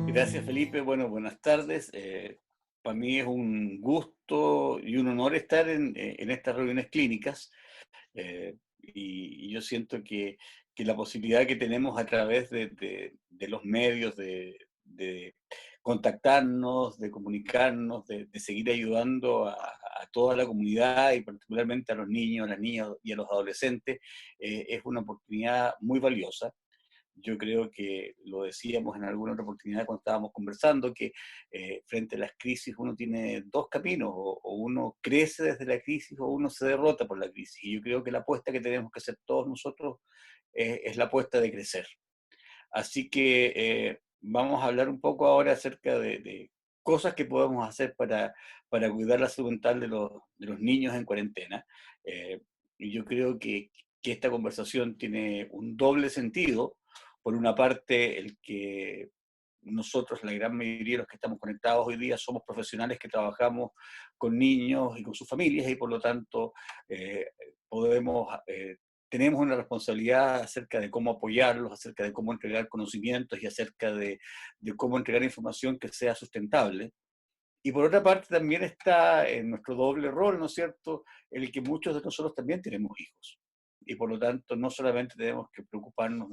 Gracias, Felipe. Bueno, buenas tardes. Para mí es un gusto y un honor estar en estas reuniones clínicas. Y yo siento que la posibilidad que tenemos a través de los medios de contactarnos, de comunicarnos, de seguir ayudando a toda la comunidad y particularmente a los niños, a las niñas y a los adolescentes, es una oportunidad muy valiosa. Yo creo que lo decíamos en alguna otra oportunidad cuando estábamos conversando, que frente a las crisis uno tiene dos caminos, o uno crece desde la crisis o uno se derrota por la crisis. Y yo creo que la apuesta que tenemos que hacer todos nosotros es la apuesta de crecer. Así que vamos a hablar un poco ahora acerca de cosas que podemos hacer para cuidar la salud mental de los niños en cuarentena. Eh, y yo creo que esta conversación tiene un doble sentido. Por una parte, el que nosotros, la gran mayoría de los que estamos conectados hoy día, somos profesionales que trabajamos con niños y con sus familias y por lo tanto eh, podemos, tenemos una responsabilidad acerca de cómo apoyarlos, acerca de cómo entregar conocimientos y acerca de cómo entregar información que sea sustentable. Y por otra parte también está en nuestro doble rol, ¿no es cierto?, el que muchos de nosotros también tenemos hijos. Y por lo tanto no solamente tenemos que preocuparnos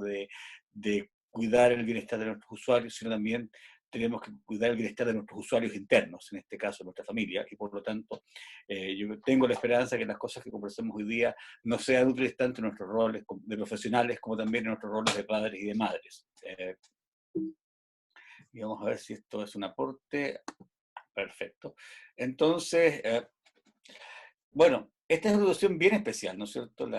de cuidar el bienestar de nuestros usuarios, sino también tenemos que cuidar el bienestar de nuestros usuarios internos, en este caso nuestra familia, y por lo tanto yo tengo la esperanza que las cosas que conversemos hoy día no sean útiles tanto en nuestros roles de profesionales como también en nuestros roles de padres y de madres. Y vamos a ver si esto es un aporte. Perfecto. Entonces, bueno, esta es una situación bien especial, ¿no es cierto?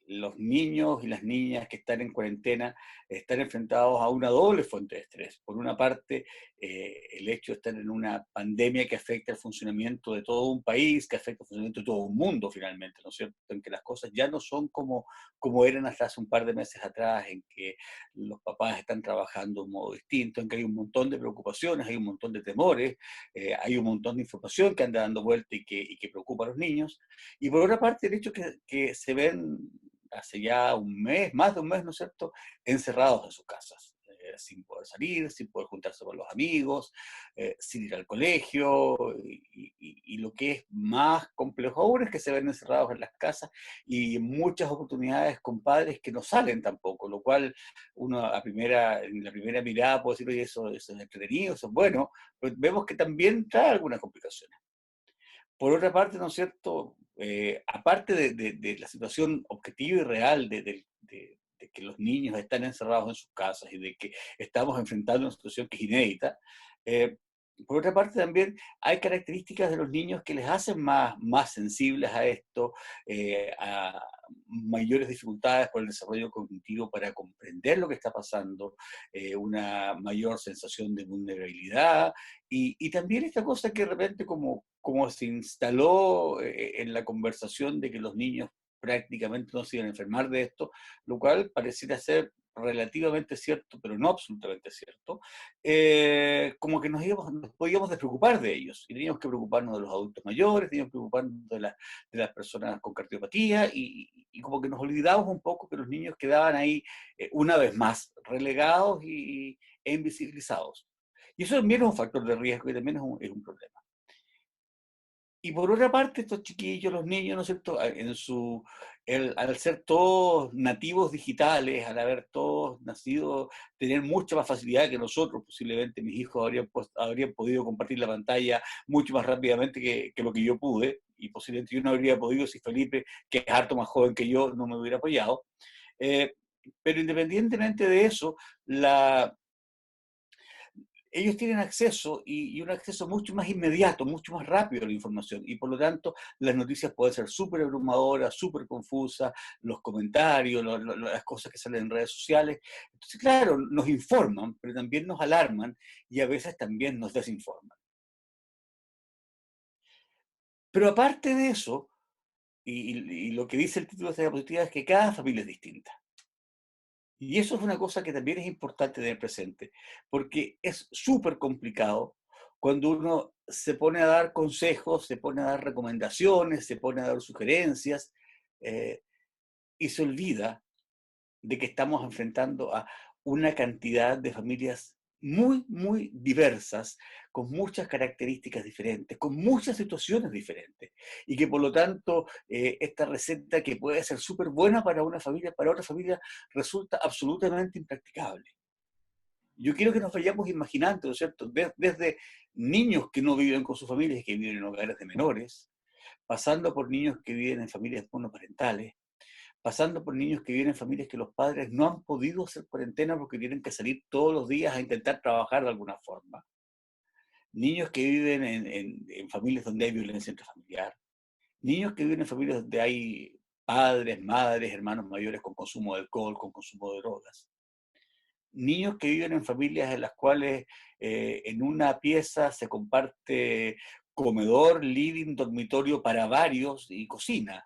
Los niños y las niñas que están en cuarentena están enfrentados a una doble fuente de estrés. Por una parte, el hecho de estar en una pandemia que afecta el funcionamiento de todo un país, que afecta el funcionamiento de todo un mundo finalmente, ¿no es cierto? En que las cosas ya no son como eran hasta hace un par de meses atrás, en que los papás están trabajando de un modo distinto, en que hay un montón de preocupaciones, hay un montón de temores, hay un montón de información que anda dando vuelta y que preocupa a los niños. Y por otra parte, el hecho que se ven hace ya un mes, más de un mes, ¿no es cierto?, encerrados en sus casas, sin poder salir, sin poder juntarse con los amigos, sin ir al colegio, y lo que es más complejo aún es que se ven encerrados en las casas y en muchas oportunidades con padres que no salen tampoco, lo cual uno en la primera mirada puede decir, oye, eso es entretenido, eso es bueno, pero vemos que también trae algunas complicaciones. Por otra parte, ¿no es cierto? Aparte de la situación objetiva y real de que los niños están encerrados en sus casas y de que estamos enfrentando una situación que es inédita, eh, por otra parte también hay características de los niños que les hacen más sensibles a esto, a mayores dificultades por el desarrollo cognitivo para comprender lo que está pasando, una mayor sensación de vulnerabilidad, y también esta cosa que de repente como se instaló en la conversación de que los niños prácticamente no se iban a enfermar de esto, lo cual pareciera ser relativamente cierto, pero no absolutamente cierto, como que nos podíamos despreocupar de ellos, y teníamos que preocuparnos de los adultos mayores, teníamos que preocuparnos de las personas con cardiopatía, y como que nos olvidamos un poco que los niños quedaban ahí una vez más relegados e invisibilizados. Y eso también es un factor de riesgo y también es un problema. Y por otra parte, estos chiquillos, los niños, ¿no es cierto?, al ser todos nativos digitales, al haber todos nacido, tener mucha más facilidad que nosotros, posiblemente mis hijos habrían podido compartir la pantalla mucho más rápidamente que lo que yo pude, y posiblemente yo no habría podido si Felipe, que es harto más joven que yo, no me hubiera apoyado. Eh, pero independientemente de eso, ellos tienen acceso y un acceso mucho más inmediato, mucho más rápido a la información, y por lo tanto las noticias pueden ser súper abrumadoras, súper confusas, los comentarios, las cosas que salen en redes sociales. Entonces, claro, nos informan, pero también nos alarman y a veces también nos desinforman. Pero aparte de eso, y lo que dice el título de esta diapositiva es que cada familia es distinta. Y eso es una cosa que también es importante tener presente, porque es súper complicado cuando uno se pone a dar consejos, se pone a dar recomendaciones, se pone a dar sugerencias, eh, y se olvida de que estamos enfrentando a una cantidad de familias muy, muy diversas, con muchas características diferentes, con muchas situaciones diferentes, y que por lo tanto esta receta que puede ser súper buena para una familia, para otra familia resulta absolutamente impracticable. Yo quiero que nos vayamos imaginando, ¿no es cierto?, desde niños que no viven con sus familias, que viven en hogares de menores, pasando por niños que viven en familias monoparentales, pasando por niños que viven en familias que los padres no han podido hacer cuarentena porque tienen que salir todos los días a intentar trabajar de alguna forma. Niños que viven en familias donde hay violencia intrafamiliar. Niños que viven en familias donde hay padres, madres, hermanos mayores con consumo de alcohol, con consumo de drogas. Niños que viven en familias en las cuales en una pieza se comparte comedor, living, dormitorio para varios y cocina.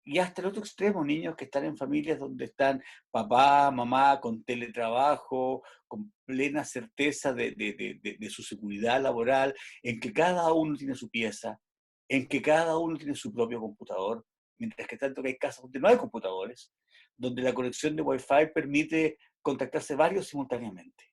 Y hasta el otro extremo, niños que están en familias donde están papá, mamá con teletrabajo, con plena certeza de su seguridad laboral, en que cada uno tiene su pieza, en que cada uno tiene su propio computador, mientras que tanto que hay casas donde no hay computadores, donde la conexión de Wi-Fi permite contactarse varios simultáneamente.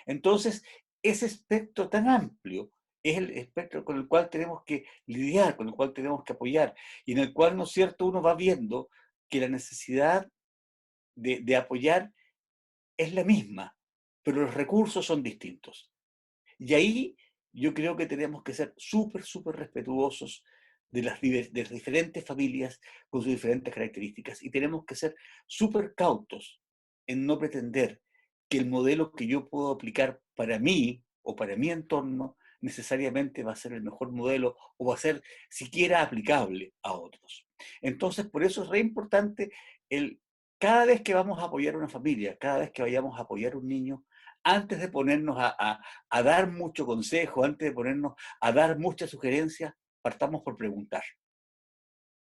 Entonces, ese espectro tan amplio es el espectro con el cual tenemos que lidiar, con el cual tenemos que apoyar, y en el cual, ¿no es cierto?, uno va viendo que la necesidad de apoyar es la misma, pero los recursos son distintos. Y ahí yo creo que tenemos que ser súper, súper respetuosos de las diferentes familias con sus diferentes características, y tenemos que ser súper cautos en no pretender que el modelo que yo puedo aplicar para mí o para mi entorno necesariamente va a ser el mejor modelo o va a ser siquiera aplicable a otros. Entonces, por eso es re importante el, cada vez que vamos a apoyar a una familia, cada vez que vayamos a apoyar a un niño, antes de ponernos a dar mucho consejo, antes de ponernos a dar muchas sugerencias, partamos por preguntar.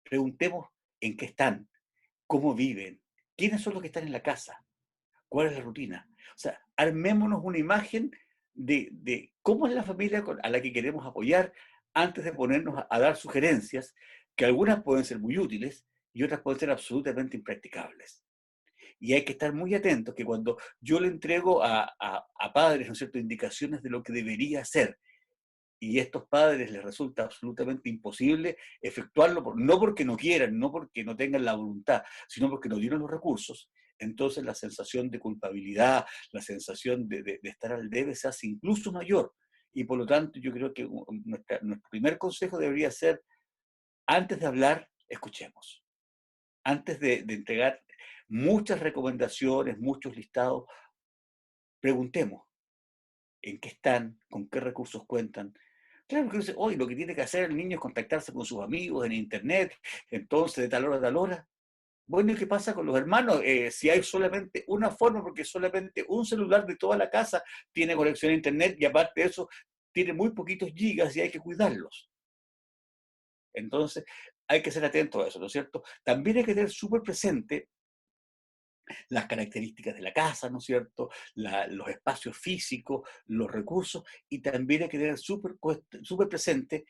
Preguntemos en qué están, cómo viven, quiénes son los que están en la casa, cuál es la rutina. O sea, armémonos una imagen de cómo es la familia a la que queremos apoyar antes de ponernos a dar sugerencias, que algunas pueden ser muy útiles y otras pueden ser absolutamente impracticables. Y hay que estar muy atentos que cuando yo le entrego a padres, ¿no es cierto?, indicaciones de lo que debería hacer, y a estos padres les resulta absolutamente imposible efectuarlo, no porque no quieran, no porque no tengan la voluntad, sino porque no tienen los recursos, entonces la sensación de culpabilidad, la sensación de estar al debe se hace incluso mayor. Y por lo tanto yo creo que nuestro primer consejo debería ser, antes de hablar, escuchemos. Antes de entregar muchas recomendaciones, muchos listados, preguntemos en qué están, con qué recursos cuentan. Claro que dice, hoy lo que tiene que hacer el niño es contactarse con sus amigos en internet, entonces de tal hora a tal hora. Bueno, ¿y qué pasa con los hermanos? Si hay solamente una forma, porque solamente un celular de toda la casa tiene conexión a internet y aparte de eso tiene muy poquitos gigas y hay que cuidarlos. Entonces, hay que ser atento a eso, ¿no es cierto? También hay que tener súper presente las características de la casa, ¿no es cierto? Los espacios físicos, los recursos, y también hay que tener súper presente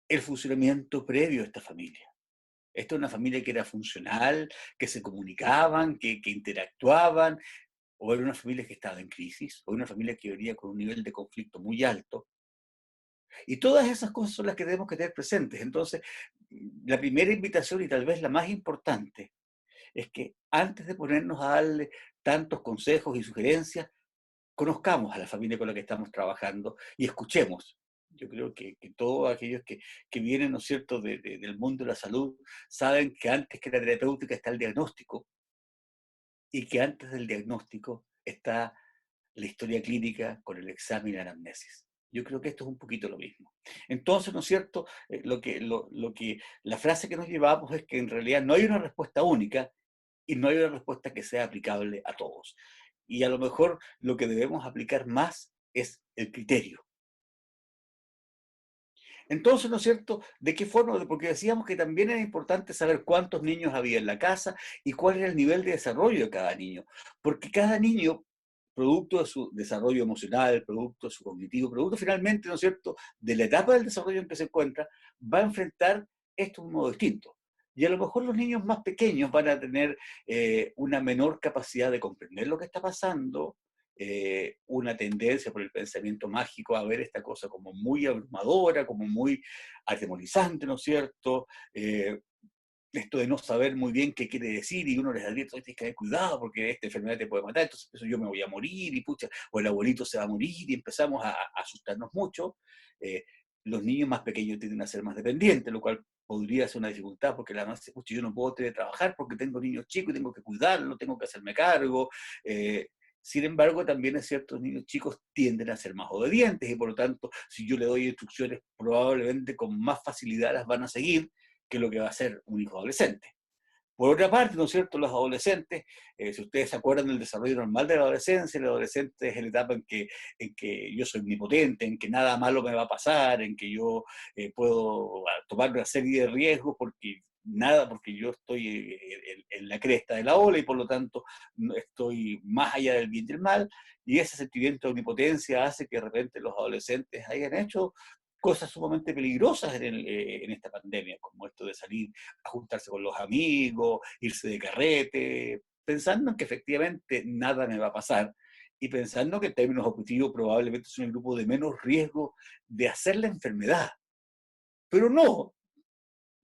el funcionamiento previo de esta familia. Esta es una familia que era funcional, que se comunicaban, que interactuaban, o era una familia que estaba en crisis, o una familia que venía con un nivel de conflicto muy alto. Y todas esas cosas son las que tenemos que tener presentes. Entonces, la primera invitación y tal vez la más importante es que antes de ponernos a darle tantos consejos y sugerencias, conozcamos a la familia con la que estamos trabajando y escuchemos. Yo creo que todos aquellos que vienen, ¿no es cierto?, del mundo de la salud, saben que antes que la terapéutica está el diagnóstico y que antes del diagnóstico está la historia clínica con el examen y la anamnesis. Yo creo que esto es un poquito lo mismo. Entonces, ¿no es cierto? La frase que nos llevamos es que en realidad no hay una respuesta única y no hay una respuesta que sea aplicable a todos. Y a lo mejor lo que debemos aplicar más es el criterio. Entonces, ¿no es cierto? ¿De qué forma? Porque decíamos que también era importante saber cuántos niños había en la casa y cuál era el nivel de desarrollo de cada niño. Porque cada niño, producto de su desarrollo emocional, producto de su cognitivo, producto finalmente, ¿no es cierto?, de la etapa del desarrollo en que se encuentra, va a enfrentar esto de un modo distinto. Y a lo mejor los niños más pequeños van a tener una menor capacidad de comprender lo que está pasando, una tendencia por el pensamiento mágico a ver esta cosa como muy abrumadora, como muy atemorizante, ¿no es cierto? Esto de no saber muy bien qué quiere decir y uno les advierte, tienes que tener cuidado porque esta enfermedad te puede matar, entonces eso yo me voy a morir y pucha, o el abuelito se va a morir y empezamos a asustarnos mucho. Eh, los niños más pequeños tienden a ser más dependientes, lo cual podría ser una dificultad porque la madre dice, pucha, yo no puedo teletrabajar porque tengo niños chicos y tengo que cuidarlos, tengo que hacerme cargo. Eh, Sin embargo, también es cierto, los niños chicos tienden a ser más obedientes y por lo tanto, si yo le doy instrucciones, probablemente con más facilidad las van a seguir que lo que va a ser un hijo adolescente. Por otra parte, ¿no es cierto?, los adolescentes, si ustedes se acuerdan del desarrollo normal de la adolescencia, el adolescente es la etapa en que yo soy omnipotente, en que nada malo me va a pasar, en que yo puedo tomar una serie de riesgos porque nada, porque yo estoy en la cresta de la ola y por lo tanto no estoy más allá del bien y el mal, y ese sentimiento de omnipotencia hace que de repente los adolescentes hayan hecho cosas sumamente peligrosas en esta pandemia, como esto de salir a juntarse con los amigos, irse de carrete, pensando en que efectivamente nada me va a pasar y pensando que en términos objetivos probablemente son el grupo de menos riesgo de hacer la enfermedad, pero no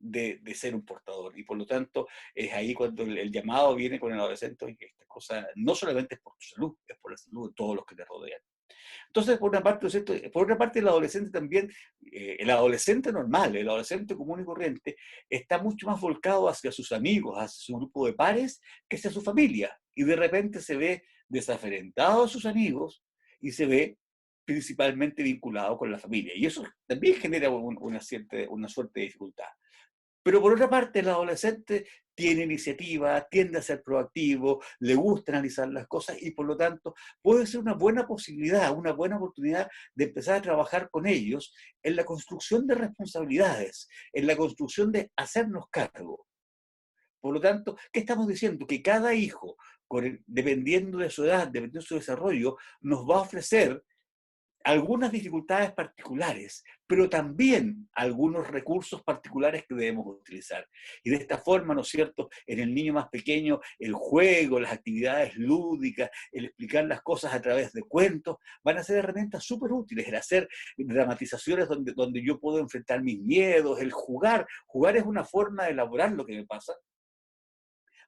de ser un portador. Y por lo tanto es ahí cuando el llamado viene con el adolescente y que esta cosa no solamente es por tu salud, es por la salud de todos los que te rodean. Entonces, por una parte, ¿no es cierto? Por otra parte, el adolescente también, el adolescente normal, el adolescente común y corriente, está mucho más volcado hacia sus amigos, hacia su grupo de pares, que hacia su familia. Y de repente se ve desaferentado a sus amigos y se ve principalmente vinculado con la familia. Y eso también genera una suerte de dificultad. Pero por otra parte, el adolescente tiene iniciativa, tiende a ser proactivo, le gusta analizar las cosas y por lo tanto puede ser una buena posibilidad, una buena oportunidad de empezar a trabajar con ellos en la construcción de responsabilidades, en la construcción de hacernos cargo. Por lo tanto, ¿qué estamos diciendo? Que cada hijo, dependiendo de su edad, dependiendo de su desarrollo, nos va a ofrecer algunas dificultades particulares, pero también algunos recursos particulares que debemos utilizar. Y de esta forma, ¿no es cierto?, en el niño más pequeño, el juego, las actividades lúdicas, el explicar las cosas a través de cuentos, van a ser herramientas súper útiles, el hacer dramatizaciones donde yo puedo enfrentar mis miedos, el jugar. Jugar es una forma de elaborar lo que me pasa,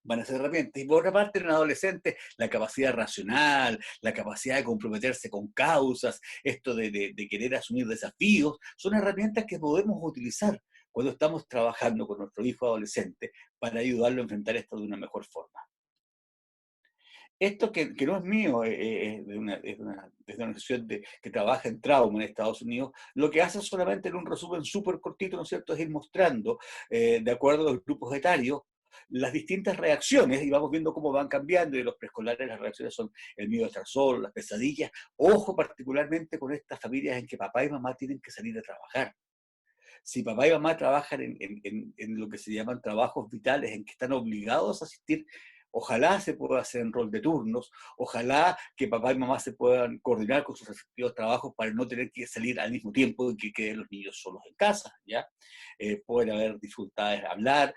van a ser herramientas. Y por otra parte, en el adolescente, la capacidad racional, la capacidad de comprometerse con causas, esto de querer asumir desafíos, son herramientas que podemos utilizar cuando estamos trabajando con nuestro hijo adolescente para ayudarlo a enfrentar esto de una mejor forma. Esto que no es mío, es de una organización que trabaja en trauma en Estados Unidos, lo que hace solamente en un resumen súper cortito, ¿no es cierto?, es ir mostrando, de acuerdo a los grupos etarios, las distintas reacciones y vamos viendo cómo van cambiando. Y los preescolares las reacciones son el miedo a estar solo, las pesadillas. Ojo particularmente con estas familias en que papá y mamá tienen que salir a trabajar. Si papá y mamá trabajan en lo que se llaman trabajos vitales, en que están obligados a asistir, ojalá se pueda hacer en rol de turnos, ojalá que papá y mamá se puedan coordinar con sus respectivos trabajos para no tener que salir al mismo tiempo y que queden los niños solos en casa, ¿ya? Pueden haber dificultades al hablar,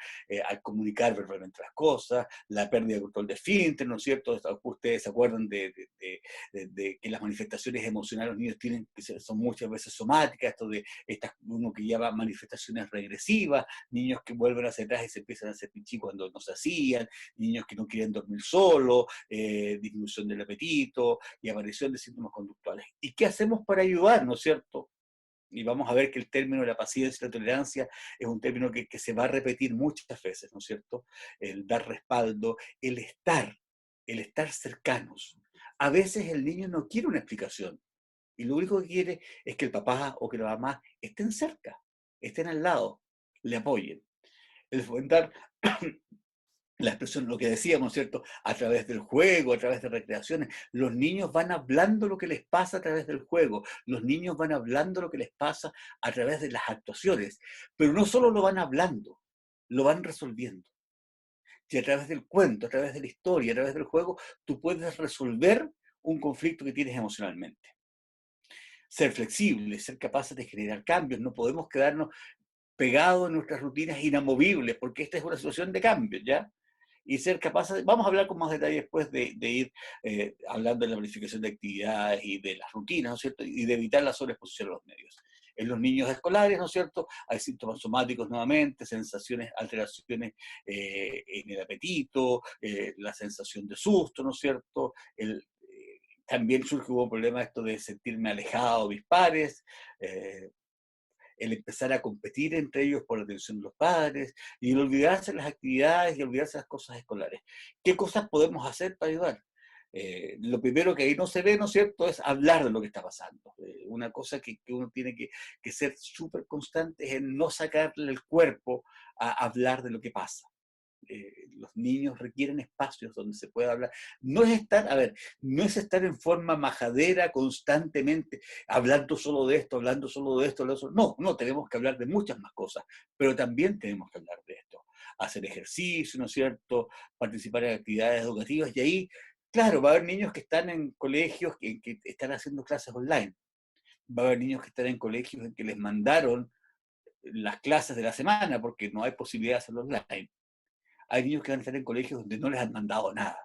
al comunicar verbalmente las cosas, la pérdida de control de esfínter, ¿no es cierto? Ustedes se acuerdan de que las manifestaciones emocionales de los niños tienen, que son muchas veces somáticas, esto de estas, uno que llama manifestaciones regresivas, niños que vuelven hacia atrás y se empiezan a hacer pichí cuando no se hacían, niños que no quieren dormir solo, disminución del apetito y aparición de síntomas conductuales. ¿Y qué hacemos para ayudar, no es cierto? Y vamos a ver que el término de la paciencia y la tolerancia es un término que se va a repetir muchas veces, ¿no es cierto? El dar respaldo, el estar cercanos. A veces el niño no quiere una explicación y lo único que quiere es que el papá o que la mamá estén cerca, estén al lado, le apoyen. El fomentar la expresión, lo que decíamos, ¿cierto? A través del juego, a través de recreaciones. Los niños van hablando lo que les pasa a través del juego. Los niños van hablando lo que les pasa a través de las actuaciones. Pero no solo lo van hablando, lo van resolviendo. Y a través del cuento, a través de la historia, a través del juego, tú puedes resolver un conflicto que tienes emocionalmente. Ser flexibles, ser capaces de generar cambios. No podemos quedarnos pegados en nuestras rutinas inamovibles, porque esta es una situación de cambio, ¿ya? Y ser capaces, vamos a hablar con más detalle después de ir hablando de la planificación de actividades y de las rutinas, ¿no es cierto? Y de evitar la sobreexposición a los medios. En los niños escolares, ¿no es cierto? Hay síntomas somáticos nuevamente, sensaciones, alteraciones en el apetito, la sensación de susto, ¿no es cierto? También surge un problema esto de sentirme alejado de mis pares, eh, el empezar a competir entre ellos por la atención de los padres, y el olvidarse de las actividades y olvidarse de las cosas escolares. ¿Qué cosas podemos hacer para ayudar? Lo primero que ahí no se ve, ¿no es cierto?, es hablar de lo que está pasando. Una cosa que uno tiene que ser súper constante es en no sacarle el cuerpo a hablar de lo que pasa. Los niños requieren espacios donde se pueda hablar. No es estar, a ver, no es estar en forma majadera constantemente, hablando solo de esto, hablando solo de esto, hablando solo. No, no, tenemos que hablar de muchas más cosas, pero también tenemos que hablar de esto. Hacer ejercicio, ¿no es cierto? Participar en actividades educativas, y ahí, claro, va a haber niños que están en colegios que están haciendo clases online. Va a haber niños que están en colegios en que les mandaron las clases de la semana porque no hay posibilidad de hacerlo online. Hay niños que van a estar en colegios donde no les han mandado nada.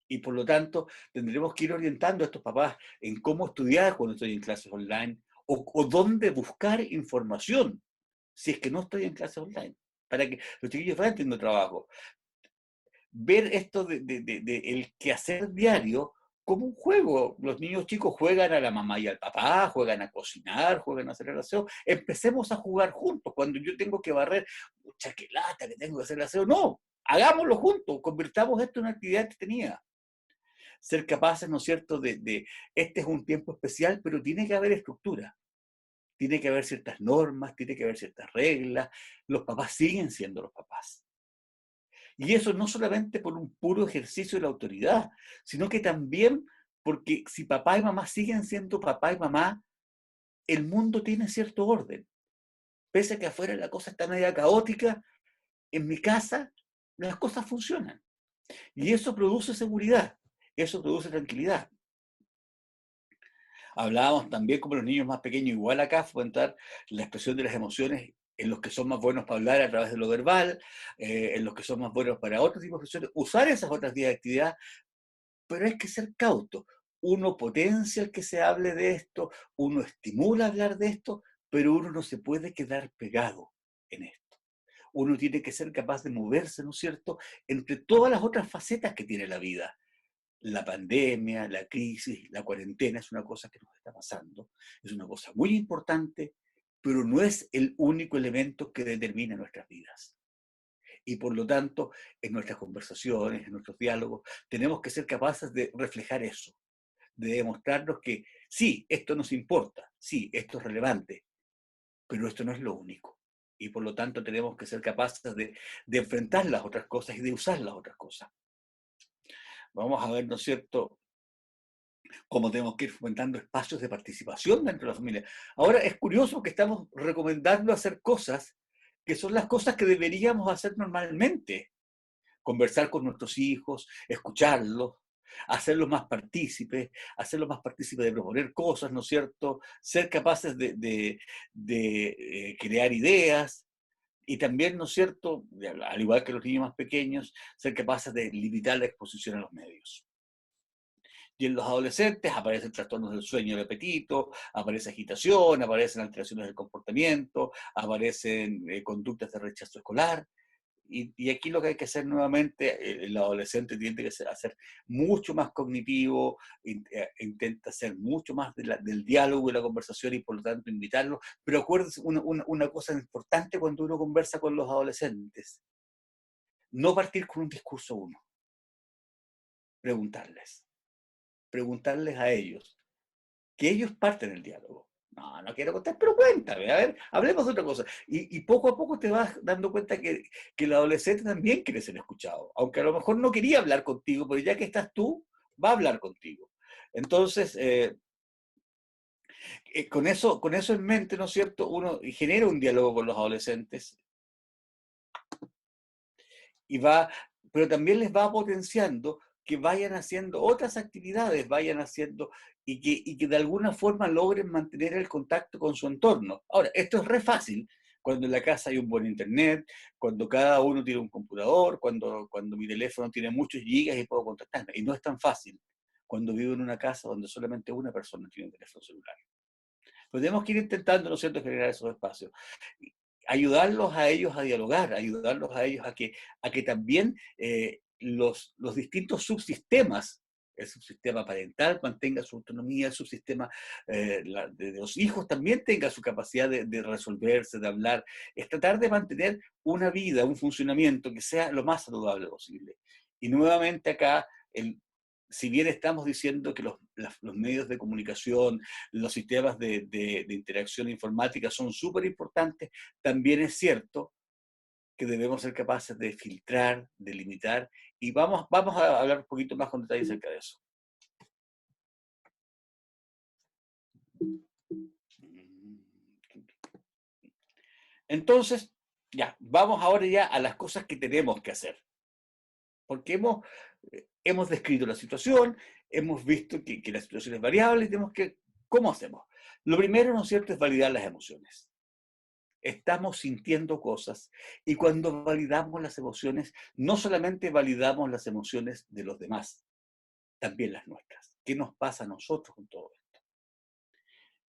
Y por lo tanto, tendremos que ir orientando a estos papás en cómo estudiar cuando estoy en clases online o dónde buscar información si es que no estoy en clases online, para que los chiquillos vayan teniendo trabajo. Ver esto de el quehacer diario como un juego. Los niños chicos juegan a la mamá y al papá, juegan a cocinar, juegan a hacer el aseo. Empecemos a jugar juntos. Cuando yo tengo que barrer, mucha que lata que tengo que hacer el aseo. No, hagámoslo juntos, convirtamos esto en una actividad entretenida. Ser capaces, ¿no es cierto?, este es un tiempo especial, pero tiene que haber estructura. Tiene que haber ciertas normas, tiene que haber ciertas reglas. Los papás siguen siendo los papás. Y eso no solamente por un puro ejercicio de la autoridad, sino que también porque si papá y mamá siguen siendo papá y mamá, el mundo tiene cierto orden. Pese a que afuera la cosa está media caótica, en mi casa las cosas funcionan. Y eso produce seguridad, eso produce tranquilidad. Hablábamos también como los niños más pequeños, igual acá, fomentar la expresión de las emociones en los que son más buenos para hablar a través de lo verbal, en los que son más buenos para otro tipo de expresiones, usar esas otras vías de actividad, pero hay que ser cauto. Uno potencia el que se hable de esto, uno estimula hablar de esto, pero uno no se puede quedar pegado en esto. Uno tiene que ser capaz de moverse, ¿no es cierto?, entre todas las otras facetas que tiene la vida. La pandemia, la crisis, la cuarentena es una cosa que nos está pasando, es una cosa muy importante, pero no es el único elemento que determina nuestras vidas. Y por lo tanto, en nuestras conversaciones, en nuestros diálogos, tenemos que ser capaces de reflejar eso, de demostrarnos que sí, esto nos importa, sí, esto es relevante, pero esto no es lo único. Y por lo tanto tenemos que ser capaces de enfrentar las otras cosas y de usar las otras cosas. Vamos a ver, ¿no es cierto?, cómo tenemos que ir fomentando espacios de participación dentro de la familia. Ahora, es curioso que estamos recomendando hacer cosas que son las cosas que deberíamos hacer normalmente. Conversar con nuestros hijos, escucharlos, hacerlos más partícipes de proponer cosas, ¿no es cierto? Ser capaces de crear ideas y también, ¿no es cierto?, al igual que los niños más pequeños, ser capaces de limitar la exposición a los medios. Y en los adolescentes aparecen trastornos del sueño y el apetito, aparece agitación, aparecen alteraciones del comportamiento, aparecen conductas de rechazo escolar. Y aquí lo que hay que hacer nuevamente, el adolescente tiene que hacer mucho más cognitivo, intenta hacer mucho más del diálogo y la conversación y por lo tanto invitarlo. Pero acuérdense una cosa importante cuando uno conversa con los adolescentes, no partir con un discurso uno, preguntarles, preguntarles a ellos, que ellos parten el diálogo. No, no quiero contar, pero cuéntame, a ver, hablemos de otra cosa. Y poco a poco te vas dando cuenta que el adolescente también quiere ser escuchado, aunque a lo mejor no quería hablar contigo, pero ya que estás tú, va a hablar contigo. Entonces, con eso en mente, ¿no es cierto?, uno genera un diálogo con los adolescentes y va, pero también les va potenciando que vayan haciendo otras actividades, vayan haciendo, y que de alguna forma logren mantener el contacto con su entorno. Ahora, esto es re fácil cuando en la casa hay un buen internet, cuando cada uno tiene un computador, cuando mi teléfono tiene muchos gigas y puedo contactarme. Y no es tan fácil cuando vivo en una casa donde solamente una persona tiene un teléfono celular. Pero tenemos que ir intentando, ¿no es cierto?, generar esos espacios. Ayudarlos a ellos a dialogar, ayudarlos a ellos a que también los distintos subsistemas, el subsistema parental mantenga su autonomía, el subsistema de los hijos también tenga su capacidad de resolverse, de hablar. Es tratar de mantener una vida, un funcionamiento que sea lo más saludable posible. Y nuevamente acá, si bien estamos diciendo que los medios de comunicación, los sistemas de interacción informática son súper importantes, también es cierto que debemos ser capaces de filtrar, de limitar, y vamos a hablar un poquito más con detalle acerca de eso. Entonces, ya, vamos ahora ya a las cosas que tenemos que hacer. Porque hemos descrito la situación, hemos visto que la situación es variable y tenemos que, ¿cómo hacemos? Lo primero, ¿no es cierto?, es validar las emociones. Estamos sintiendo cosas y cuando validamos las emociones, no solamente validamos las emociones de los demás, también las nuestras. ¿Qué nos pasa a nosotros con todo esto?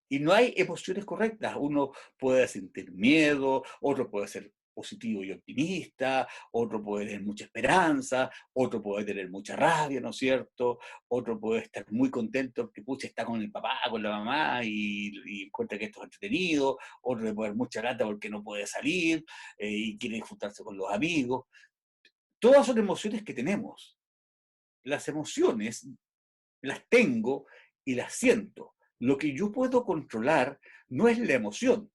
Y no hay emociones correctas. Uno puede sentir miedo, otro puede ser positivo y optimista, otro puede tener mucha esperanza, otro puede tener mucha rabia, ¿no es cierto? Otro puede estar muy contento porque pucha, está con el papá, con la mamá y encuentra que esto es entretenido, otro le puede dar mucha lata porque no puede salir y quiere disfrutarse con los amigos. Todas son emociones que tenemos. Las emociones las tengo y las siento. Lo que yo puedo controlar no es la emoción,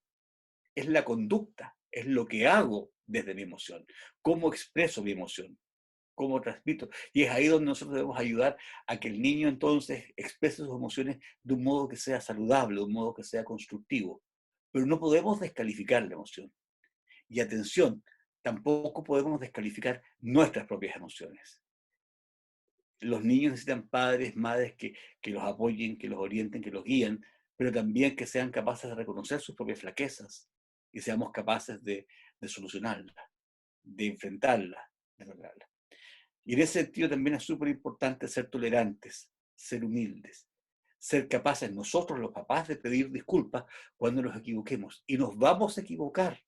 es la conducta, es lo que hago desde mi emoción, cómo expreso mi emoción, cómo transmito. Y es ahí donde nosotros debemos ayudar a que el niño entonces exprese sus emociones de un modo que sea saludable, de un modo que sea constructivo. Pero no podemos descalificar la emoción. Y atención, tampoco podemos descalificar nuestras propias emociones. Los niños necesitan padres, madres que los apoyen, que los orienten, que los guíen, pero también que sean capaces de reconocer sus propias flaquezas y seamos capaces de solucionarlas, de enfrentarlas, de lograrlas. Y en ese sentido también es súper importante ser tolerantes, ser humildes, ser capaces nosotros los papás de pedir disculpas cuando nos equivoquemos. Y nos vamos a equivocar.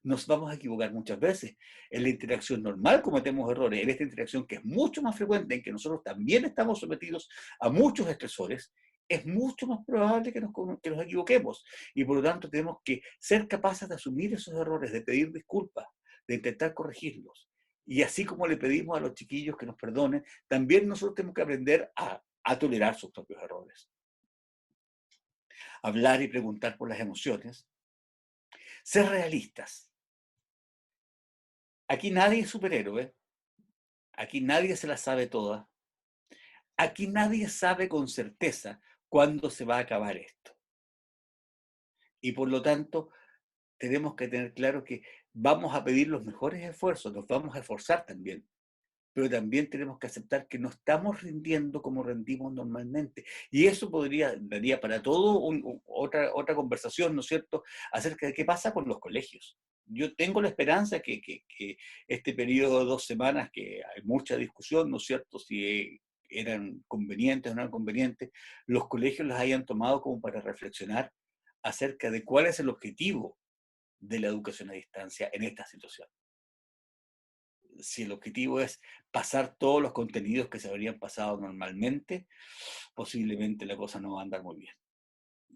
Nos vamos a equivocar muchas veces. En la interacción normal cometemos errores. En esta interacción que es mucho más frecuente, en que nosotros también estamos sometidos a muchos estresores, es mucho más probable que nos equivoquemos. Y por lo tanto tenemos que ser capaces de asumir esos errores, de pedir disculpas, de intentar corregirlos. Y así como le pedimos a los chiquillos que nos perdonen, también nosotros tenemos que aprender a tolerar sus propios errores. Hablar y preguntar por las emociones. Ser realistas. Aquí nadie es superhéroe, aquí nadie se la sabe toda, aquí nadie sabe con certeza cuándo se va a acabar esto. Y por lo tanto, tenemos que tener claro que vamos a pedir los mejores esfuerzos, nos vamos a esforzar también, pero también tenemos que aceptar que no estamos rindiendo como rendimos normalmente. Y eso daría para todo otra conversación, ¿no es cierto?, acerca de qué pasa con los colegios. Yo tengo la esperanza que este periodo de 2 semanas, que hay mucha discusión, ¿no es cierto?, si eran convenientes o no eran convenientes, los colegios las hayan tomado como para reflexionar acerca de cuál es el objetivo de la educación a distancia en esta situación. Si el objetivo es pasar todos los contenidos que se habrían pasado normalmente, posiblemente la cosa no va a andar muy bien.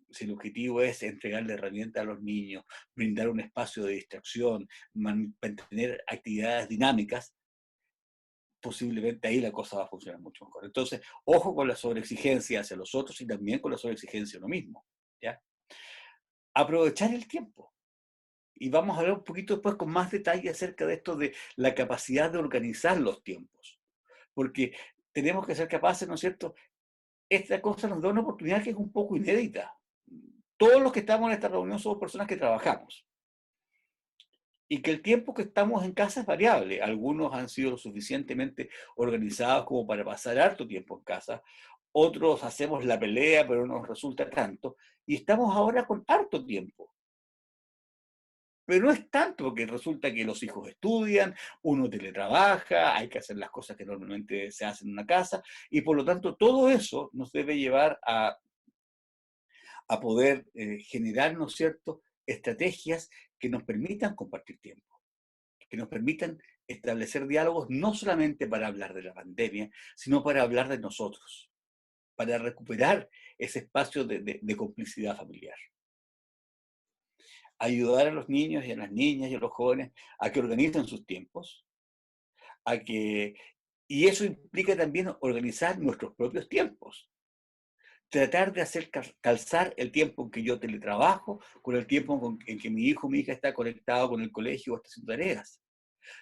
Si el objetivo es entregarle herramientas a los niños, brindar un espacio de distracción, mantener actividades dinámicas, posiblemente ahí la cosa va a funcionar mucho mejor. Entonces, ojo con la sobreexigencia hacia los otros y también con la sobreexigencia a uno mismo. ¿Ya? Aprovechar el tiempo. Y vamos a ver un poquito después con más detalle acerca de esto de la capacidad de organizar los tiempos. Porque tenemos que ser capaces, ¿no es cierto? Esta cosa nos da una oportunidad que es un poco inédita. Todos los que estamos en esta reunión somos personas que trabajamos. Y que el tiempo que estamos en casa es variable. Algunos han sido lo suficientemente organizados como para pasar harto tiempo en casa. Otros hacemos la pelea, pero no nos resulta tanto. Y estamos ahora con harto tiempo. Pero no es tanto, porque resulta que los hijos estudian, uno teletrabaja, hay que hacer las cosas que normalmente se hacen en una casa, y por lo tanto todo eso nos debe llevar a poder generar, ¿no es cierto?, estrategias que nos permitan compartir tiempo, que nos permitan establecer diálogos no solamente para hablar de la pandemia, sino para hablar de nosotros, para recuperar ese espacio de complicidad familiar. Ayudar a los niños y a las niñas y a los jóvenes a que organicen sus tiempos, a que, y eso implica también organizar nuestros propios tiempos. Tratar de hacer calzar el tiempo en que yo teletrabajo con el tiempo en que mi hijo o mi hija está conectado con el colegio o está haciendo tareas.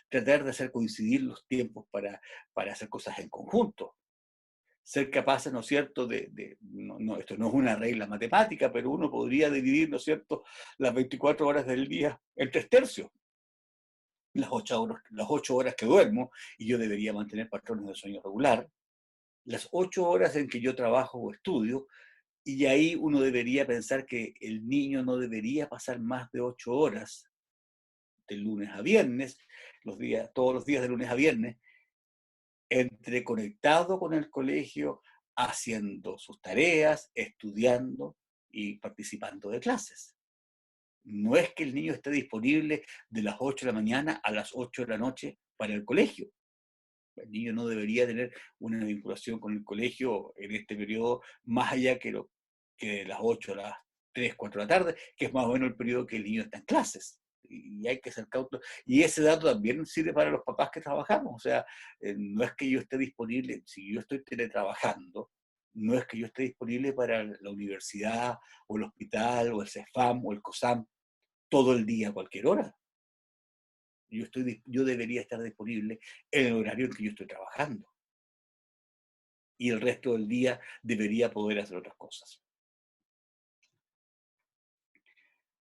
Tratar de hacer coincidir los tiempos para hacer cosas en conjunto. Ser capaces, ¿no es cierto?, esto no es una regla matemática, pero uno podría dividir, ¿no es cierto?, las 24 horas del día en 3 tercios. Las 8 horas que duermo, y yo debería mantener patrones de sueño regular, las 8 horas en que yo trabajo o estudio, y ahí uno debería pensar que el niño no debería pasar más de 8 horas de lunes a viernes, todos los días de lunes a viernes, entre conectado con el colegio, haciendo sus tareas, estudiando y participando de clases. No es que el niño esté disponible de las 8 de la mañana a las 8 de la noche para el colegio. El niño no debería tener una vinculación con el colegio en este periodo más allá que de las 8 a las 3 4 de la tarde, que es más o menos el periodo que el niño está en clases. Y hay que ser cauto. Y ese dato también sirve para los papás que trabajamos. O sea, no es que yo esté disponible, si yo estoy teletrabajando, no es que yo esté disponible para la universidad o el hospital o el CEFAM o el COSAM todo el día, a cualquier hora. Yo debería estar disponible en el horario en que yo estoy trabajando. Y el resto del día debería poder hacer otras cosas.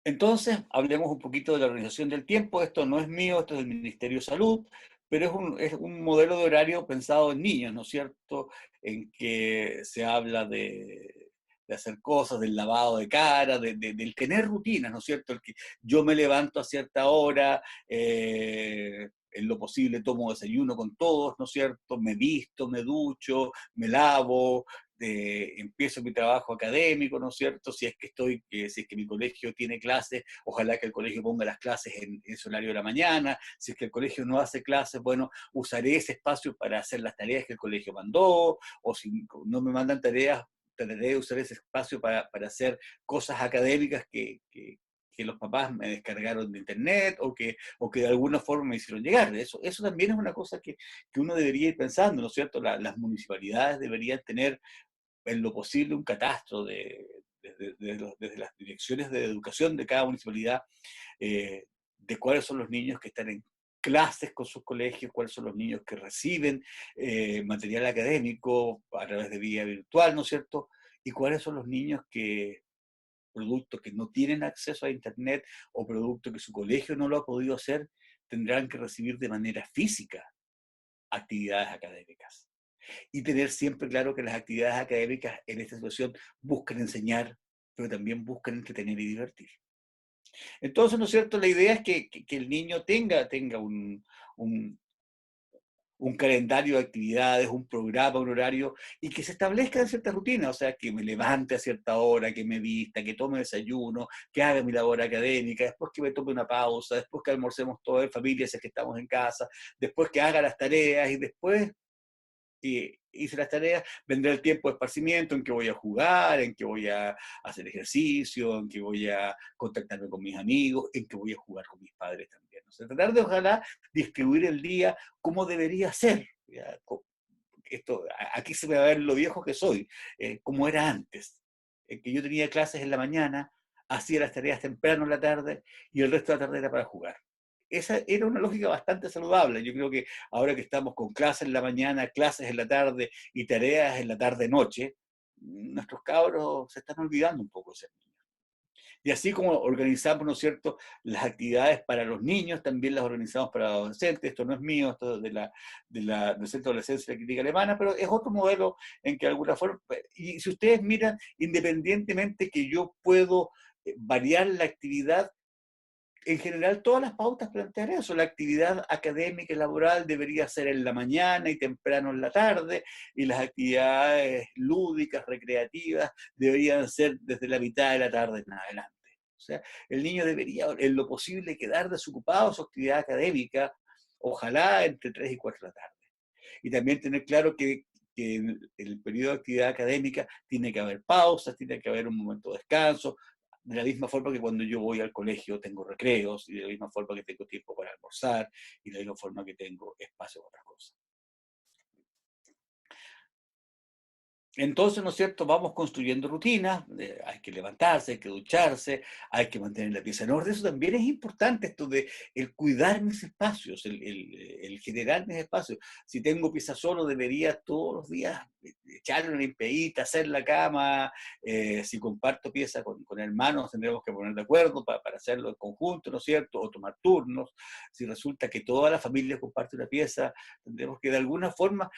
Entonces, hablemos un poquito de la organización del tiempo. Esto no es mío, esto es del Ministerio de Salud, pero es un modelo de horario pensado en niños, ¿no es cierto? En que se habla de hacer cosas, del lavado de cara, del tener rutinas, ¿no es cierto? El que yo me levanto a cierta hora, en lo posible tomo desayuno con todos, ¿no es cierto? Me visto, me ducho, me lavo, empiezo mi trabajo académico, ¿no es cierto? Si es que mi colegio tiene clases, ojalá que el colegio ponga las clases en ese horario de la mañana. Si es que el colegio no hace clases, bueno, usaré ese espacio para hacer las tareas que el colegio mandó, o si no me mandan tareas, trataré de usar ese espacio para hacer cosas académicas que los papás me descargaron de internet o que de alguna forma me hicieron llegar. Eso también es una cosa que uno debería ir pensando, ¿no es cierto? Las municipalidades deberían tener en lo posible un catastro desde las direcciones de educación de cada municipalidad, de cuáles son los niños que están en clases con sus colegios, cuáles son los niños que reciben material académico a través de vía virtual, ¿no es cierto? Y cuáles son los niños producto que no tienen acceso a Internet o producto que su colegio no lo ha podido hacer, tendrán que recibir de manera física actividades académicas. Y tener siempre claro que las actividades académicas en esta situación buscan enseñar, pero también buscan entretener y divertir. Entonces, ¿no es cierto? La idea es que el niño tenga un, un calendario de actividades, un programa, un horario, y que se establezcan ciertas rutinas, o sea, que me levante a cierta hora, que me vista, que tome desayuno, que haga mi labor académica, después que me tome una pausa, después que almorcemos toda la familia si es que estamos en casa, después que haga las tareas y después hice las tareas, vendrá el tiempo de esparcimiento en que voy a jugar, en que voy a hacer ejercicio, en que voy a contactarme con mis amigos, en que voy a jugar con mis padres también. O sea, tratar de ojalá distribuir el día como debería ser. ¿Ya? Aquí se me va a ver lo viejo que soy, como era antes, que yo tenía clases en la mañana, hacía las tareas temprano en la tarde y el resto de la tarde era para jugar. Esa era una lógica bastante saludable. Yo creo que ahora que estamos con clases en la mañana, clases en la tarde y tareas en la tarde-noche, nuestros cabros se están olvidando un poco de ser niños. Y así como organizamos, ¿no es cierto?, las actividades para los niños, también las organizamos para los adolescentes. Esto no es mío, esto es del Centro de Adolescencia y la Crítica Alemana, pero es otro modelo en que de alguna forma, y si ustedes miran, independientemente que yo puedo variar la actividad, en general todas las pautas plantean eso. La actividad académica y laboral debería ser en la mañana y temprano en la tarde, y las actividades lúdicas, recreativas, deberían ser desde la mitad de la tarde en adelante. O sea, el niño debería, en lo posible, quedar desocupado de su actividad académica, ojalá entre 3 y 4 de la tarde. Y también tener claro que en el periodo de actividad académica tiene que haber pausas, tiene que haber un momento de descanso, de la misma forma que cuando yo voy al colegio tengo recreos, y de la misma forma que tengo tiempo para almorzar, y de la misma forma que tengo espacio para otras cosas. Entonces, ¿no es cierto? Vamos construyendo rutinas, hay que levantarse, hay que ducharse, hay que mantener la pieza en orden. Eso también es importante, esto de el cuidar mis espacios, el generar mis espacios. Si tengo pieza solo, debería todos los días echarle una limpiadita, hacer la cama. Si comparto pieza con hermanos, tendremos que poner de acuerdo para hacerlo en conjunto, ¿no es cierto? O tomar turnos. Si resulta que toda la familia comparte una pieza, tendremos que de alguna forma,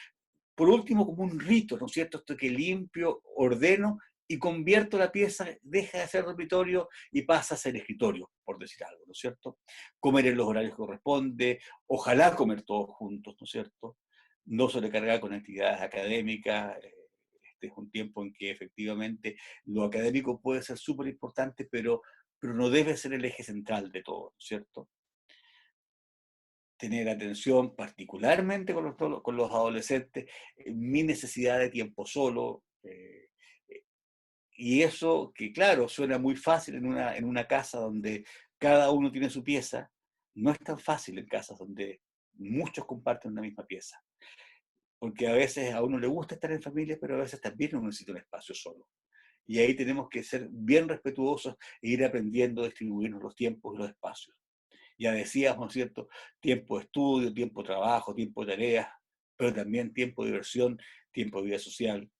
por último, como un rito, ¿no es cierto? Esto que limpio, ordeno y convierto la pieza, deja de ser dormitorio y pasa a ser escritorio, por decir algo, ¿no es cierto? Comer en los horarios que corresponde, ojalá comer todos juntos, ¿no es cierto? No sobrecargar con actividades académicas. Este es un tiempo en que efectivamente lo académico puede ser súper importante, pero no debe ser el eje central de todo, ¿no es cierto? Tener atención particularmente con los adolescentes, mi necesidad de tiempo solo, y eso que claro, suena muy fácil en una casa donde cada uno tiene su pieza, no es tan fácil en casas donde muchos comparten una misma pieza, porque a veces a uno le gusta estar en familia, pero a veces también uno necesita un espacio solo. Y ahí tenemos que ser bien respetuosos e ir aprendiendo a distribuirnos los tiempos y los espacios. Ya decíamos, ¿no es cierto? Tiempo de estudio, tiempo de trabajo, tiempo de tareas, pero también tiempo de diversión, tiempo de vida social,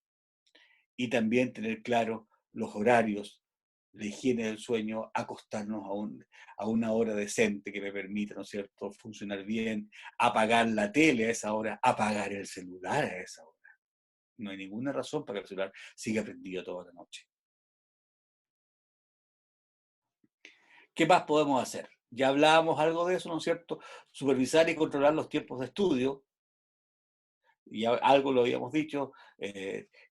y también tener claro los horarios, la higiene del sueño, acostarnos a una hora decente que me permita, ¿no es cierto?, funcionar bien, apagar la tele a esa hora, apagar el celular a esa hora. No hay ninguna razón para que el celular siga prendido toda la noche. ¿Qué más podemos hacer? Ya hablábamos algo de eso, ¿no es cierto? Supervisar y controlar los tiempos de estudio, y algo lo habíamos dicho.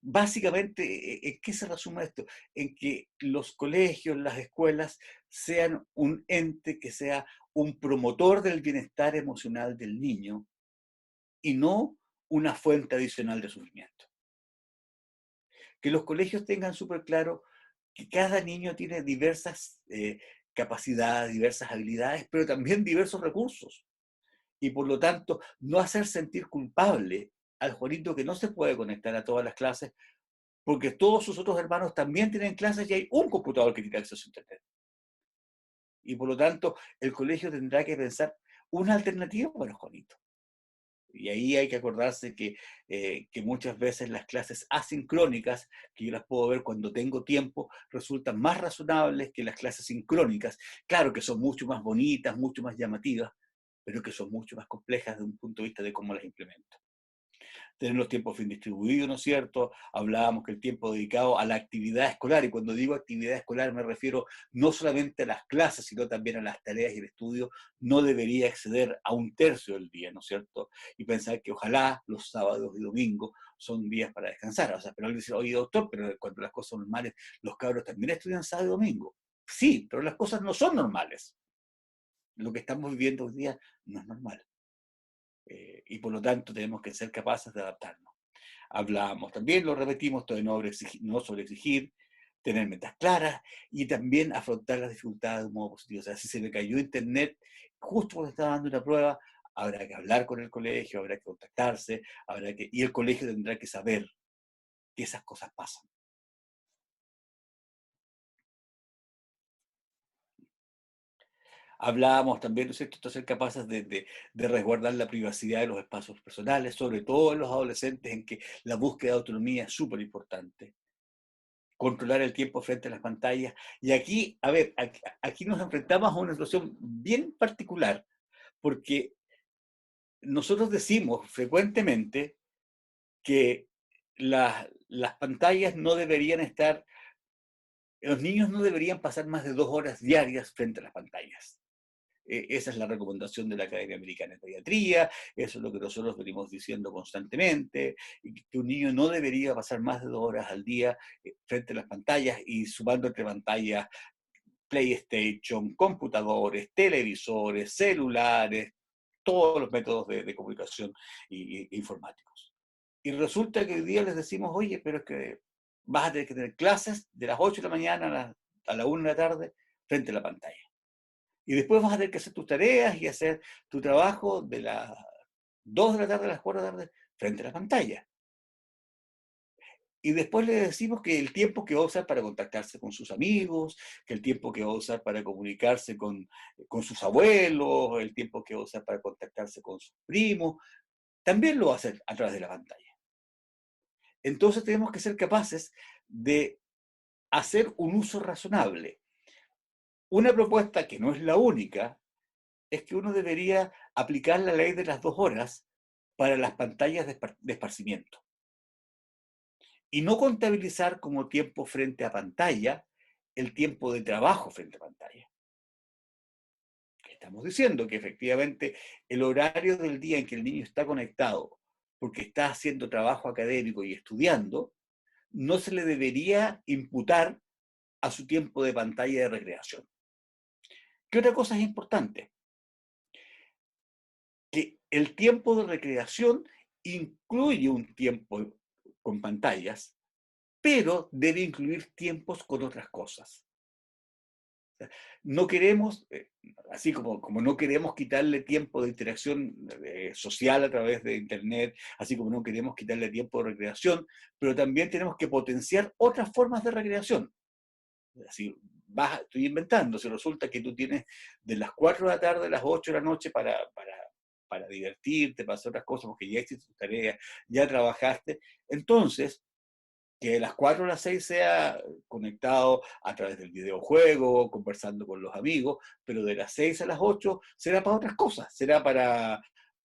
Básicamente, ¿en qué se resume esto? En que los colegios, las escuelas, sean un ente que sea un promotor del bienestar emocional del niño y no una fuente adicional de sufrimiento. Que los colegios tengan súper claro que cada niño tiene diversas capacidades, diversas habilidades, pero también diversos recursos. Y por lo tanto, no hacer sentir culpable al Juanito que no se puede conectar a todas las clases, porque todos sus otros hermanos también tienen clases y hay un computador que tiene acceso a Internet. Y por lo tanto, el colegio tendrá que pensar una alternativa para Juanito. Y ahí hay que acordarse que muchas veces las clases asincrónicas, que yo las puedo ver cuando tengo tiempo, resultan más razonables que las clases sincrónicas. Claro que son mucho más bonitas, mucho más llamativas, pero que son mucho más complejas desde un punto de vista de cómo las implemento. Tener los tiempos bien distribuidos, ¿no es cierto? Hablábamos que el tiempo dedicado a la actividad escolar, y cuando digo actividad escolar me refiero no solamente a las clases, sino también a las tareas y el estudio, no debería exceder a un tercio del día, ¿no es cierto? Y pensar que ojalá los sábados y domingos son días para descansar. O sea, pero alguien dice, oye doctor, pero cuando las cosas son normales, los cabros también estudian sábado y domingo. Sí, pero las cosas no son normales. Lo que estamos viviendo hoy día no es normal. Y por lo tanto tenemos que ser capaces de adaptarnos. Hablábamos también, lo repetimos, todo de no sobreexigir, tener metas claras y también afrontar las dificultades de un modo positivo. O sea, si se me cayó internet justo cuando estaba dando una prueba, habrá que hablar con el colegio, habrá que contactarse, y el colegio tendrá que saber que esas cosas pasan. Hablábamos también, ¿no es cierto?, de ser capaces de resguardar la privacidad de los espacios personales, sobre todo en los adolescentes, en que la búsqueda de autonomía es súper importante. Controlar el tiempo frente a las pantallas. Y aquí, a ver, aquí nos enfrentamos a una situación bien particular, porque nosotros decimos frecuentemente que las pantallas no deberían estar, los niños no deberían pasar más de 2 horas diarias frente a las pantallas. esa es la recomendación de la Academia Americana de Pediatría, eso es lo que nosotros venimos diciendo constantemente, y que un niño no debería pasar más de 2 horas al día frente a las pantallas y sumando entre pantallas PlayStation, computadores, televisores, celulares, todos los métodos de comunicación informáticos. Y resulta que hoy día les decimos, oye, pero es que vas a tener que tener clases de las 8 de la mañana a la 1 de la tarde frente a la pantalla. Y después vas a tener que hacer tus tareas y hacer tu trabajo de las 2 de la tarde a las 4 de la tarde frente a la pantalla. Y después le decimos que el tiempo que va a usar para contactarse con sus amigos, que el tiempo que va a usar para comunicarse con sus abuelos, el tiempo que va a usar para contactarse con sus primos, también lo va a hacer a través de la pantalla. Entonces tenemos que ser capaces de hacer un uso razonable. Una propuesta que no es la única es que uno debería aplicar la ley de las 2 horas para las pantallas de esparcimiento y no contabilizar como tiempo frente a pantalla el tiempo de trabajo frente a pantalla. Estamos diciendo que efectivamente el horario del día en que el niño está conectado porque está haciendo trabajo académico y estudiando, no se le debería imputar a su tiempo de pantalla de recreación. ¿Qué otra cosa es importante? Que el tiempo de recreación incluye un tiempo con pantallas, pero debe incluir tiempos con otras cosas. No queremos, así como no queremos quitarle tiempo de interacción social a través de Internet, así como no queremos quitarle tiempo de recreación, pero también tenemos que potenciar otras formas de recreación. Así, estoy inventando, si resulta que tú tienes de las 4 de la tarde a las 8 de la noche para divertirte, para hacer otras cosas, porque ya hiciste tus tareas, ya trabajaste, entonces que de las 4 a las 6 sea conectado a través del videojuego, conversando con los amigos, pero de las 6 a las 8 será para otras cosas, será para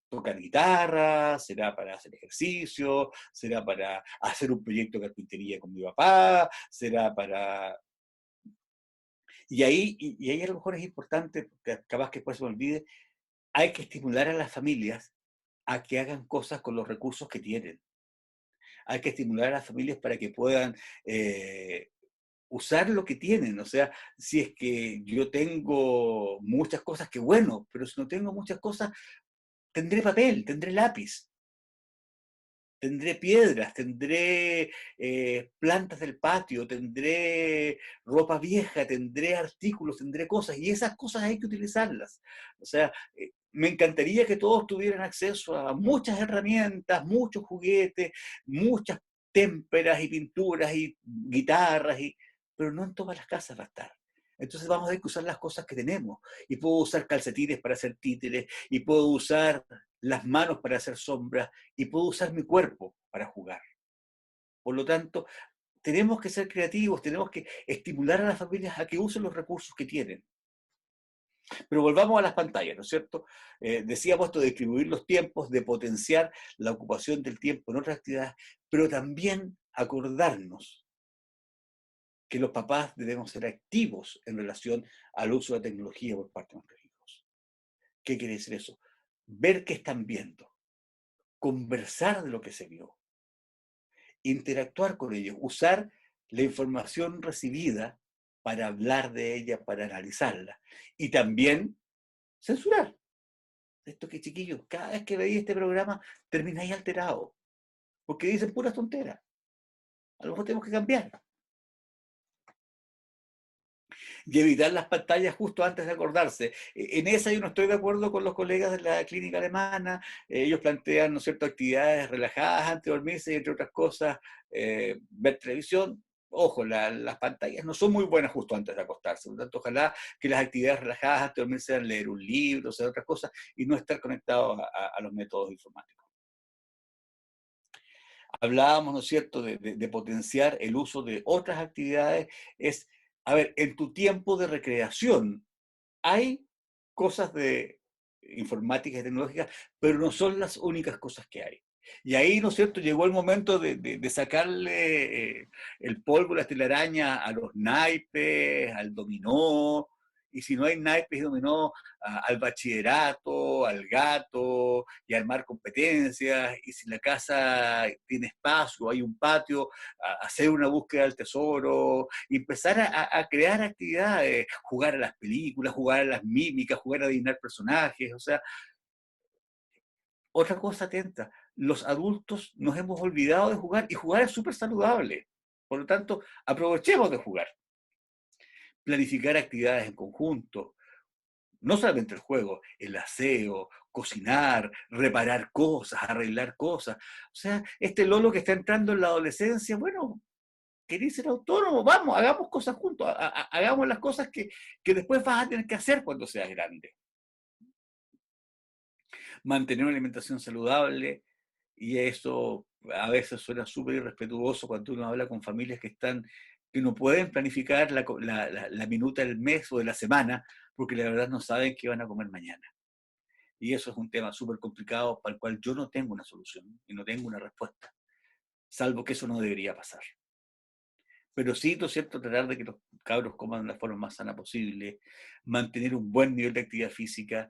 tocar guitarra, será para hacer ejercicio, será para hacer un proyecto de carpintería con mi papá, será para... Y ahí a lo mejor es importante, porque capaz que después se me olvide, hay que estimular a las familias a que hagan cosas con los recursos que tienen. Hay que estimular a las familias para que puedan usar lo que tienen. O sea, si es que yo tengo muchas cosas, que bueno, pero si no tengo muchas cosas, tendré papel, tendré lápiz, tendré piedras, tendré plantas del patio, tendré ropa vieja, tendré artículos, tendré cosas, y esas cosas hay que utilizarlas. O sea, me encantaría que todos tuvieran acceso a muchas herramientas, muchos juguetes, muchas témperas y pinturas y guitarras, pero no en todas las casas va a estar. Entonces vamos a tener que usar las cosas que tenemos. Y puedo usar calcetines para hacer títeres, y puedo usar las manos para hacer sombras, y puedo usar mi cuerpo para jugar. Por lo tanto, tenemos que ser creativos, tenemos que estimular a las familias a que usen los recursos que tienen. Pero volvamos a las pantallas, ¿no es cierto? Decíamos esto de distribuir los tiempos, de potenciar la ocupación del tiempo en otras actividades, pero también acordarnos que los papás debemos ser activos en relación al uso de la tecnología por parte de nuestros hijos. ¿Qué quiere decir eso? Ver qué están viendo, conversar de lo que se vio, interactuar con ellos, usar la información recibida para hablar de ella, para analizarla, y también censurar. Esto que, chiquillos, cada vez que veis este programa termináis alterado, porque dicen puras tonteras. A lo mejor tenemos que cambiar. Y evitar las pantallas justo antes de acordarse. En esa yo no estoy de acuerdo con los colegas de la clínica alemana. Ellos plantean, ¿no es cierto?, actividades relajadas antes de dormirse y entre otras cosas, ver televisión. Ojo, las pantallas no son muy buenas justo antes de acostarse. Por lo tanto, ojalá que las actividades relajadas antes de dormirse sean leer un libro, hacer otras cosas y no estar conectados a los métodos informáticos. Hablábamos, ¿no es cierto?, de potenciar el uso de otras actividades. Es, a ver, en tu tiempo de recreación hay cosas de informáticas y tecnológicas, pero no son las únicas cosas que hay. Y ahí, ¿no es cierto?, llegó el momento de sacarle el polvo, la telaraña a los naipes, al dominó, y si no hay naipes y dominó, al bachillerato, al gato, y armar competencias, y si la casa tiene espacio, hay un patio, hacer una búsqueda del tesoro, y empezar a crear actividades, jugar a las películas, jugar a las mímicas, jugar a adivinar personajes, o sea, otra cosa atenta, los adultos nos hemos olvidado de jugar, y jugar es súper saludable. Por lo tanto, aprovechemos de jugar. Planificar actividades en conjunto, no solamente el juego, el aseo, cocinar, reparar cosas, arreglar cosas. O sea, este Lolo que está entrando en la adolescencia, bueno, querés ser autónomo, vamos, hagamos cosas juntos, hagamos las cosas que después vas a tener que hacer cuando seas grande. Mantener una alimentación saludable, y eso a veces suena súper irrespetuoso cuando uno habla con familias que no pueden planificar la minuta del mes o de la semana, porque la verdad no saben qué van a comer mañana. Y eso es un tema súper complicado para el cual yo no tengo una solución y no tengo una respuesta, salvo que eso no debería pasar. Pero sí, ¿no es cierto?, tratar de que los cabros coman de la forma más sana posible, mantener un buen nivel de actividad física.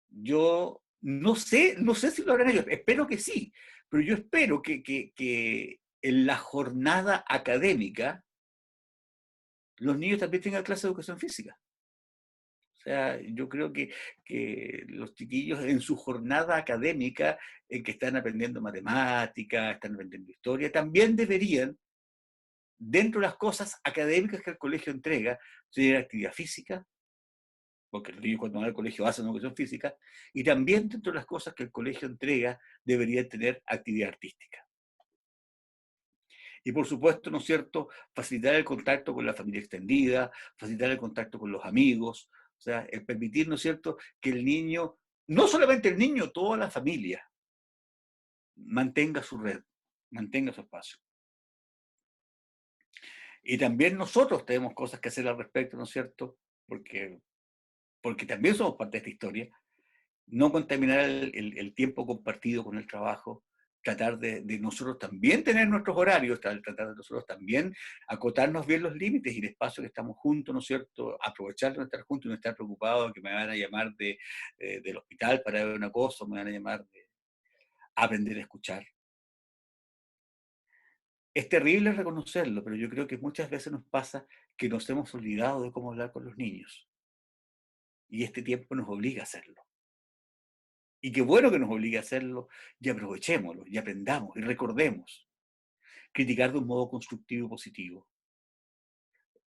Yo no sé si lo harán ellos, espero que sí, pero yo espero que en la jornada académica los niños también tengan clase de educación física. O sea, yo creo que los chiquillos en su jornada académica, en que están aprendiendo matemáticas, están aprendiendo historia, también deberían, dentro de las cosas académicas que el colegio entrega, tener actividad física, porque los niños cuando van al colegio hacen educación física, y también dentro de las cosas que el colegio entrega, deberían tener actividad artística. Y por supuesto, ¿no es cierto?, facilitar el contacto con la familia extendida, facilitar el contacto con los amigos, o sea, el permitir, ¿no es cierto?, que el niño, no solamente el niño, toda la familia, mantenga su red, mantenga su espacio. Y también nosotros tenemos cosas que hacer al respecto, ¿no es cierto? Porque también somos parte de esta historia. No contaminar el tiempo compartido con el trabajo, tratar de nosotros también tener nuestros horarios, tratar de nosotros también acotarnos bien los límites y el espacio que estamos juntos, ¿no es cierto? Aprovechar de estar juntos y no estar preocupados que me van a llamar del hospital para ver una cosa, o me van a llamar de aprender a escuchar. Es terrible reconocerlo, pero yo creo que muchas veces nos pasa que nos hemos olvidado de cómo hablar con los niños. Y este tiempo nos obliga a hacerlo. Y qué bueno que nos obligue a hacerlo, y aprovechémoslo, y aprendamos, y recordemos. Criticar de un modo constructivo y positivo.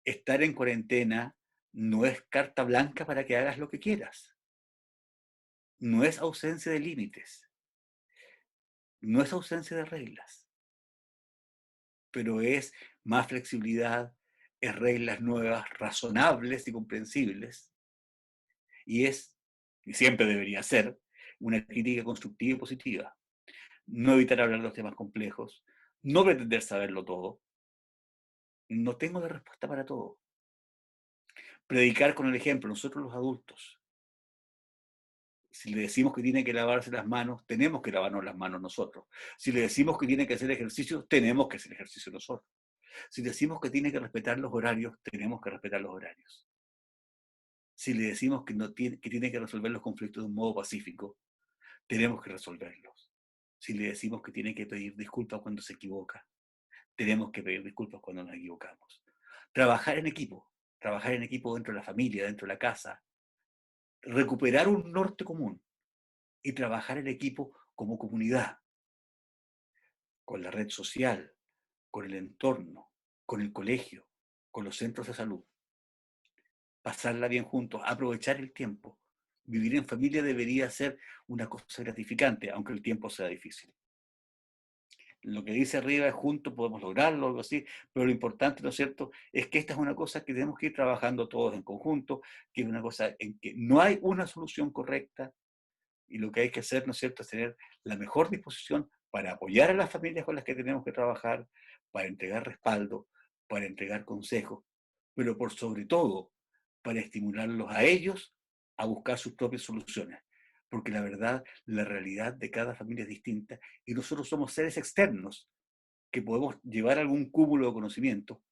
Estar en cuarentena no es carta blanca para que hagas lo que quieras. No es ausencia de límites. No es ausencia de reglas. Pero es más flexibilidad, es reglas nuevas, razonables y comprensibles. Y siempre debería ser, una crítica constructiva y positiva. No evitar hablar de los temas complejos, no pretender saberlo todo. No tengo la respuesta para todo. Predicar con el ejemplo, nosotros los adultos. Si le decimos que tiene que lavarse las manos, tenemos que lavarnos las manos nosotros. Si le decimos que tiene que hacer ejercicio, tenemos que hacer ejercicio nosotros. Si decimos que tiene que respetar los horarios, tenemos que respetar los horarios. Si le decimos que tiene que resolver los conflictos de un modo pacífico, tenemos que resolverlos. Si le decimos que tiene que pedir disculpas cuando se equivoca, tenemos que pedir disculpas cuando nos equivocamos. Trabajar en equipo dentro de la familia, dentro de la casa, recuperar un norte común y trabajar en equipo como comunidad, con la red social, con el entorno, con el colegio, con los centros de salud. Pasarla bien juntos, aprovechar el tiempo. Vivir en familia debería ser una cosa gratificante, aunque el tiempo sea difícil. Lo que dice arriba es juntos podemos lograrlo, algo así, pero lo importante, ¿no es cierto?, es que esta es una cosa que tenemos que ir trabajando todos en conjunto, que es una cosa en que no hay una solución correcta, y lo que hay que hacer, ¿no es cierto?, es tener la mejor disposición para apoyar a las familias con las que tenemos que trabajar, para entregar respaldo, para entregar consejos, pero por sobre todo, para estimularlos a ellos a buscar sus propias soluciones. Porque la verdad, la realidad de cada familia es distinta y nosotros somos seres externos que podemos llevar algún cúmulo de conocimiento,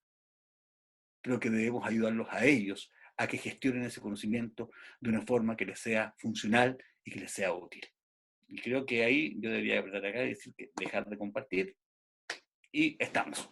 pero que debemos ayudarlos a ellos a que gestionen ese conocimiento de una forma que les sea funcional y que les sea útil. Y creo que ahí yo debería apretar acá y decir que dejar de compartir y estamos.